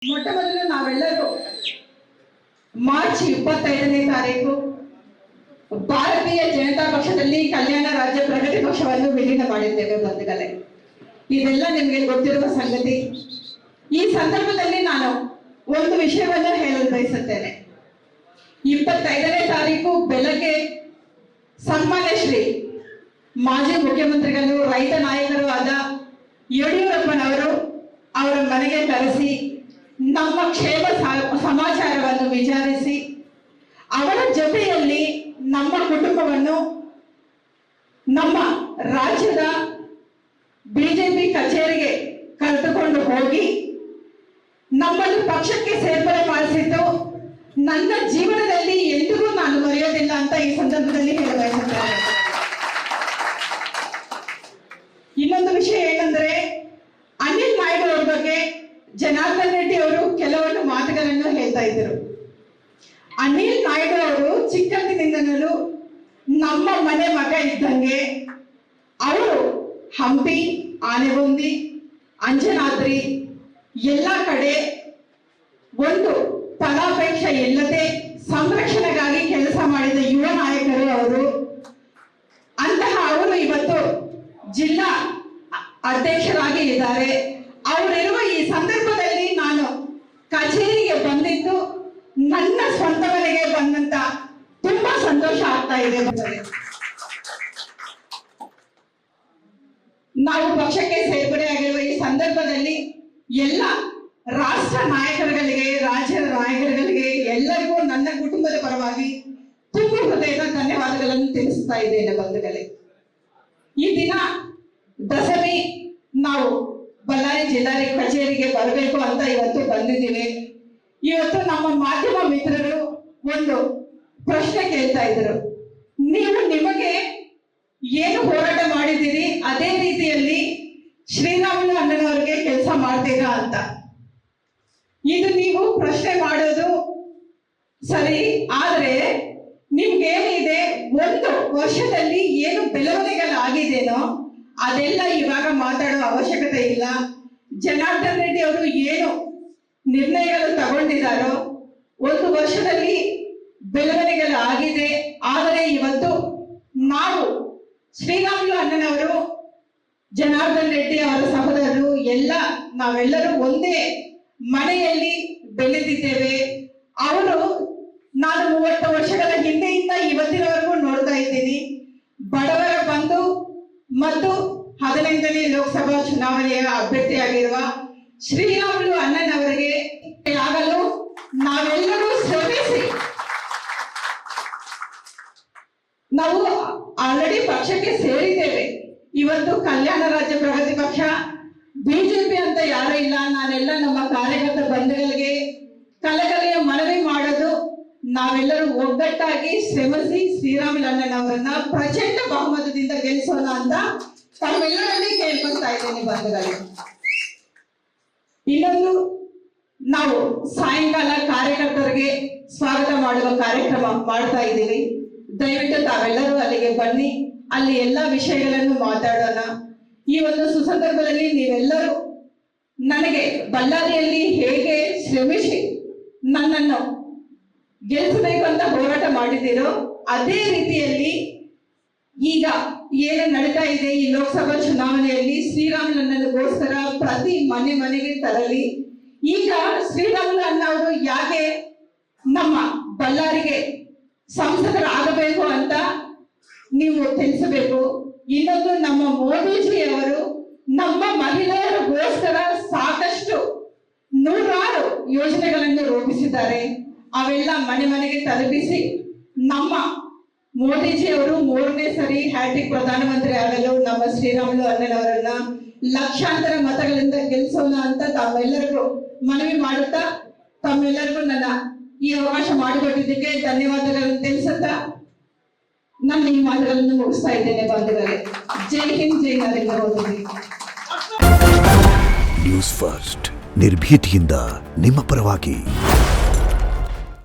ಮೊಟ್ಟ ಮೊದಲು ನಾವೆಲ್ಲರೂ ಮಾರ್ಚ್ 25ನೇ ತಾರೀಕು ಭಾರತೀಯ ಜನತಾ ಪಕ್ಷದಲ್ಲಿ ಕಲ್ಯಾಣ ರಾಜ್ಯ ಪ್ರಗತಿ ಪಕ್ಷವನ್ನು ವಿಲೀನ ಮಾಡಿದ್ದೇವೆ ಬಂಧುಗಳೇ. ಇದೆಲ್ಲ ನಿಮಗೆ ಗೊತ್ತಿರುವ ಸಂಗತಿ. ಈ ಸಂದರ್ಭದಲ್ಲಿ ನಾನು ಒಂದು ವಿಷಯವನ್ನು ಹೇಳಲು ಬಯಸುತ್ತೇನೆ. 25ನೇ ತಾರೀಕು ಬೆಳಗ್ಗೆ ಸನ್ಮಾನ್ಯ ಶ್ರೀ ಮಾಜಿ ಮುಖ್ಯಮಂತ್ರಿಗಳು, ರೈತ ನಾಯಕರು ಆದ ಯಡಿಯೂರಪ್ಪನವರು ಅವರ ಮನೆಗೆ ಕರೆಸಿ ನಮ್ಮ ಕ್ಷೇಮ ಸಮಾಚಾರವನ್ನು ವಿಚಾರಿಸಿ ಅವರ ಜೊತೆಯಲ್ಲಿ ನಮ್ಮ ಕುಟುಂಬವನ್ನು ನಮ್ಮ ರಾಜ್ಯದ ಬಿಜೆಪಿ ಕಚೇರಿಗೆ ಕರೆದುಕೊಂಡು ಹೋಗಿ ನಮ್ಮನ್ನು ಪಕ್ಷಕ್ಕೆ ಸೇರ್ಪಡೆ ಮಾಡಿಸಿದ್ದು ನನ್ನ ಜೀವನದಲ್ಲಿ ಎಂದಿಗೂ ನಾನು ಮರೆಯೋದಿಲ್ಲ ಅಂತ ಈ ಸಂದರ್ಭದಲ್ಲಿ ಹೇಳಬಯಸುತ್ತೇನೆ. ಇನ್ನೊಂದು ವಿಷಯ ಏನಂದ್ರೆ, ಅನಿಲ್ ನಾಯ್ಡು ಅವರ ಬಗ್ಗೆ ಜನಾರ್ದನ್ ರೆಡ್ಡಿ ಅವರು ಕೆಲವೊಂದು ಮಾತುಗಳನ್ನು ಹೇಳ್ತಾ ಇದ್ರು. ಅನಿಲ್ ನಾಯ್ಡು ಅವರು ಚಿಕ್ಕಂದಿನಿಂದಲೂ ನಮ್ಮ ಮನೆ ಮಗ ಇದ್ದಂಗೆ. ಅವರು ಹಂಪಿ, ಆನೆಗೊಂದಿ, ಅಂಜನಾದ್ರಿ ಎಲ್ಲ ಕಡೆ ಒಂದು ಫಲಾಪೇಕ್ಷೆ ಇಲ್ಲದೆ ಸಂರಕ್ಷಣೆಗಾಗಿ ಕೆಲಸ ಮಾಡಿದ ಯುವ ನಾಯಕರು ಅವರು. ಅಂತಹ ಅವರು ಇವತ್ತು ಜಿಲ್ಲಾ ಅಧ್ಯಕ್ಷರಾಗಿ ಇದ್ದಾರೆ. ಅವರಿರುವ ಈ ಸಂದರ್ಭದಲ್ಲಿ ನಾನು ಕಚೇರಿಗೆ ಬಂದಿದ್ದು ನನ್ನ ಸ್ವಂತ ಮನೆಗೆ ಬಂದಂತ ತುಂಬಾ ಸಂತೋಷ ಆಗ್ತಾ ಇದೆ. ನಾವು ಪಕ್ಷಕ್ಕೆ ಸೇರ್ಪಡೆಯಾಗಿರುವ ಈ ಸಂದರ್ಭದಲ್ಲಿ ಎಲ್ಲ ರಾಷ್ಟ್ರ ನಾಯಕರುಗಳಿಗೆ, ರಾಜ್ಯದ ನಾಯಕರುಗಳಿಗೆ ಎಲ್ಲರಿಗೂ ನನ್ನ ಕುಟುಂಬದ ಪರವಾಗಿ ತುಂಬ ಹೃದಯದ ಧನ್ಯವಾದಗಳನ್ನು ತಿಳಿಸ್ತಾ ಇದ್ದೇನೆ ಬಂಧುಗಳೇ. ಈ ದಿನ ದಸಮಿ ನಾವು ಬಳ್ಳಾರಿ ಜಿಲ್ಲಾ ಕಚೇರಿಗೆ ಬರಬೇಕು ಅಂತ ಇವತ್ತು ಬಂದಿದ್ದೀವಿ. ಇವತ್ತು ನಮ್ಮ ಮಾಧ್ಯಮ ಮಿತ್ರರು ಒಂದು ಪ್ರಶ್ನೆ ಕೇಳ್ತಾ ಇದ್ರು, ನೀವು ನಿಮಗೆ ಏನು ಹೋರಾಟ ಮಾಡಿದ್ದೀರಿ ಅದೇ ರೀತಿಯಲ್ಲಿ ಶ್ರೀರಾಮುಲು ಅಣ್ಣನವರಿಗೆ ಕೆಲಸ ಮಾಡ್ತೀರಾ ಅಂತ. ಇದು ನೀವು ಪ್ರಶ್ನೆ ಮಾಡೋದು ಸರಿ, ಆದ್ರೆ ನಿಮ್ಗೇನಿದೆ, ಒಂದು ವರ್ಷದಲ್ಲಿ ಏನು ಬೆಳವಣಿಗೆಗಳಾಗಿದೆನೋ ಅದೆಲ್ಲ ಇವಾಗ ಮಾತಾಡೋ ಅವಶ್ಯಕತೆ ಇಲ್ಲ. ಜನಾರ್ದನ್ ರೆಡ್ಡಿ ಅವರು ಏನು ನಿರ್ಣಯಗಳು ತಗೊಂಡಿದ್ದಾರೋ, ಒಂದು ವರ್ಷದಲ್ಲಿ ಬೆಳವಣಿಗೆಗಳು ಆಗಿದೆ. ಆದರೆ ಇವತ್ತು ನಾವು ಶ್ರೀರಾಮುಲು ಅಣ್ಣನವರು, ಜನಾರ್ದನ್ ರೆಡ್ಡಿ ಅವರ ಸಹೋದರರು ಎಲ್ಲ ನಾವೆಲ್ಲರೂ ಒಂದೇ ಮನೆಯಲ್ಲಿ ಬೆಳೆದಿದ್ದೇವೆ. ಅವರು ನಾನು 30 ವರ್ಷಗಳ ಹಿಂದೆಯಿಂದ ಇವತ್ತಿನವರೆಗೂ ನೋಡ್ತಾ ಇದ್ದೀನಿ. ಬಡವರ ಬಂಧು ಮತ್ತು 15ನೇ ಲೋಕಸಭಾ ಚುನಾವಣೆಯ ಅಭ್ಯರ್ಥಿಯಾಗಿರುವ ಶ್ರೀರಾಮುಲು ಅಣ್ಣನವರಿಗೆ ಆಗಲು ನಾವೆಲ್ಲರೂ ಶ್ರಮಿಸಿ ನಾವು ಆಲ್ರೆಡಿ ಪಕ್ಷಕ್ಕೆ ಸೇರಿದ್ದೇವೆ. ಇವತ್ತು ಕಲ್ಯಾಣ ರಾಜ್ಯ ಪ್ರಗತಿ ಪಕ್ಷ, ಬಿಜೆಪಿ ಅಂತ ಯಾರು ಇಲ್ಲ. ನಾನೆಲ್ಲ ನಮ್ಮ ಕಾರ್ಯಕರ್ತ ಬಂಧುಗಳಿಗೆ ಕಲಕಲೆಯ ಮನವಿ ಮಾಡೋದು, ನಾವೆಲ್ಲರೂ ಒಗ್ಗಟ್ಟಾಗಿ ಶ್ರಮಿಸಿ ಶ್ರೀರಾಮುಲು ಅಣ್ಣನವರನ್ನ ಪ್ರಚಂಡ ಬಹುಮತದಿಂದ ಗೆಲ್ಲಿಸೋಣ ಅಂತ ತಮ್ಮೆಲ್ಲರಲ್ಲಿ ಕೇಳ್ಕೊಳ್ತಾ ಇದ್ದೇನೆ ಬಂಧುಗಳೇ. ಇನ್ನೊಂದು, ನಾವು ಸಾಯಂಕಾಲ ಕಾರ್ಯಕರ್ತರಿಗೆ ಸ್ವಾಗತ ಮಾಡುವ ಕಾರ್ಯಕ್ರಮ ಮಾಡ್ತಾ ಇದ್ದೀವಿ. ದಯವಿಟ್ಟು ತಾವೆಲ್ಲರೂ ಅಲ್ಲಿಗೆ ಬನ್ನಿ, ಅಲ್ಲಿ ಎಲ್ಲ ವಿಷಯಗಳನ್ನು ಮಾತಾಡೋಣ. ಈ ಒಂದು ಸುಸಂದರ್ಭದಲ್ಲಿ ನೀವೆಲ್ಲರೂ ನನಗೆ ಬಳ್ಳಾರಿಯಲ್ಲಿ ಹೇಗೆ ಶ್ರಮಿಸಿ ನನ್ನನ್ನು ಗೆಲ್ಲಿಸಬೇಕು ಅಂತ ಹೋರಾಟ ಮಾಡಿದ್ದೀರೋ ಅದೇ ರೀತಿಯಲ್ಲಿ ಈಗ ಏನು ನಡೀತಾ ಇದೆ ಈ ಲೋಕಸಭಾ ಚುನಾವಣೆಯಲ್ಲಿ ಶ್ರೀರಾಮುಲು ಅಣ್ಣನಿಗೋಸ್ಕರ ಪ್ರತಿ ಮನೆಗೆ ತರಲಿ. ಈಗ ಶ್ರೀರಾಮುಲು ಅಣ್ಣ ಅವರು ಯಾಕೆ ನಮ್ಮ ಬಳ್ಳಾರಿಗೆ ಸಂಸದರಾಗಬೇಕು ಅಂತ ನೀವು ತಿಳಿಸಬೇಕು. ಇನ್ನೊಂದು, ನಮ್ಮ ಮೋದಿಜಿ ಅವರು ನಮ್ಮ ಮಹಿಳೆಯರಿಗೋಸ್ಕರ ಸಾಕಷ್ಟು 100 ಯೋಜನೆಗಳನ್ನು ರೂಪಿಸಿದ್ದಾರೆ. ಅವೆಲ್ಲ ಮನೆಗೆ ತಲುಪಿಸಿ ನಮ್ಮ ಮೋದಿಜಿ ಅವರು 3ನೇ ಸರಿ ಹ್ಯಾಟ್ರಿಕ್ ಪ್ರಧಾನಮಂತ್ರಿ ಆಗಲು ನಮ್ಮ ಶ್ರೀರಾಮುಲು ಅಣ್ಣನವರನ್ನ ಲಕ್ಷಾಂತರ ಮತಗಳಿಂದ ಗೆಲ್ಲಿಸೋಣ ಅಂತ ತಾವೆಲ್ಲರಿಗೂ ಮನವಿ ಮಾಡುತ್ತಾ, ತಮ್ಮೆಲ್ಲರಿಗೂ ನನ್ನ ಈ ಅವಕಾಶ ಮಾಡಿಕೊಟ್ಟಿದ್ದಕ್ಕೆ ಧನ್ಯವಾದಗಳನ್ನು ತಿಳಿಸುತ್ತಾ ನನ್ನ ಈ ಮಾತುಗಳನ್ನು ಮುಗಿಸ್ತಾ ಇದ್ದೇನೆ ಬಂಧುಗಳೇ. ಜೈ ಹಿಂದ್, ಜೈ ನರೇಂದ್ರ ಮೋದಿ. ನ್ಯೂಸ್ ಫಸ್ಟ್, ನಿರ್ಭೀತಿಯಿಂದ ನಿಮ್ಮ ಪರವಾಗಿ.